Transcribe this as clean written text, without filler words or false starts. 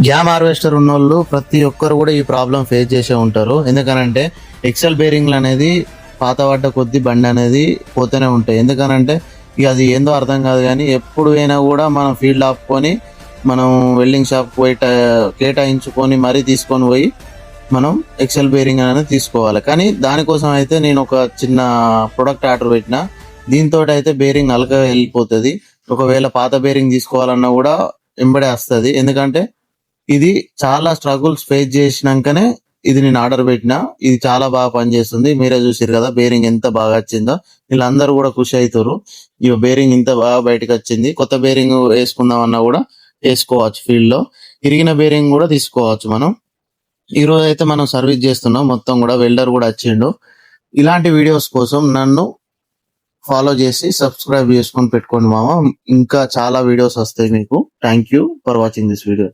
Game harvester ఉన్నోళ్ళు ప్రతి ఒక్కరు కూడా ఈ ప్రాబ్లం ఫేస్ చేసే ఉంటారు. ఎందుకనంటే ఎక్సెల్ బేరింగ్లు అనేది పాత పడ్డ కొద్ది బండి అనేది పోతూనే ఉంటాయి. ఎందుకనంటే ఇక అది ఏందో అర్థం కాదు, కానీ ఎప్పుడు అయినా కూడా మనం ఫీల్డ్ ఆపుకొని మనం వెల్డింగ్ షాప్ పోయి కేటాయించుకొని మరీ తీసుకొని పోయి మనం ఎక్సెల్ బేరింగ్ అనేది తీసుకోవాలి. కానీ దానికోసం అయితే నేను ఒక చిన్న ప్రొడక్ట్ ఆర్డర్ పెట్టిన. దీంతో అయితే బేరింగ్ అలగా వెళ్ళిపోతుంది. ఒకవేళ పాత బేరింగ్ తీసుకోవాలన్నా కూడా వెంబడే వస్తుంది. ఎందుకంటే ఇది చాలా స్ట్రగుల్స్ ఫేస్ చేసినాకనే ఇది నేను ఆర్డర్ పెట్టిన. ఇది చాలా బాగా పనిచేస్తుంది. మీరే చూసారు కదా బేరింగ్ ఎంత బాగా వచ్చిందో. వీళ్ళందరూ కూడా ఖుషి అవుతారు. ఈ బేరింగ్ ఇంత బాగా బయటకు వచ్చింది. కొత్త బేరింగ్ వేసుకుందామన్నా కూడా వేసుకోవచ్చు. ఫీల్డ్ లో ఇరిగిన బేరింగ్ కూడా తీసుకోవచ్చు మనం. ఈ రోజు అయితే మనం సర్వీస్ చేస్తున్నాం. మొత్తం కూడా వెల్డర్ కూడా వచ్చిండు. ఇలాంటి వీడియోస్ కోసం నన్ను ఫాలో చేసి సబ్స్క్రైబ్ చేసుకొని పెట్టుకోండి మామ. ఇంకా చాలా వీడియోస్ వస్తాయి మీకు. Thank you for watching this video.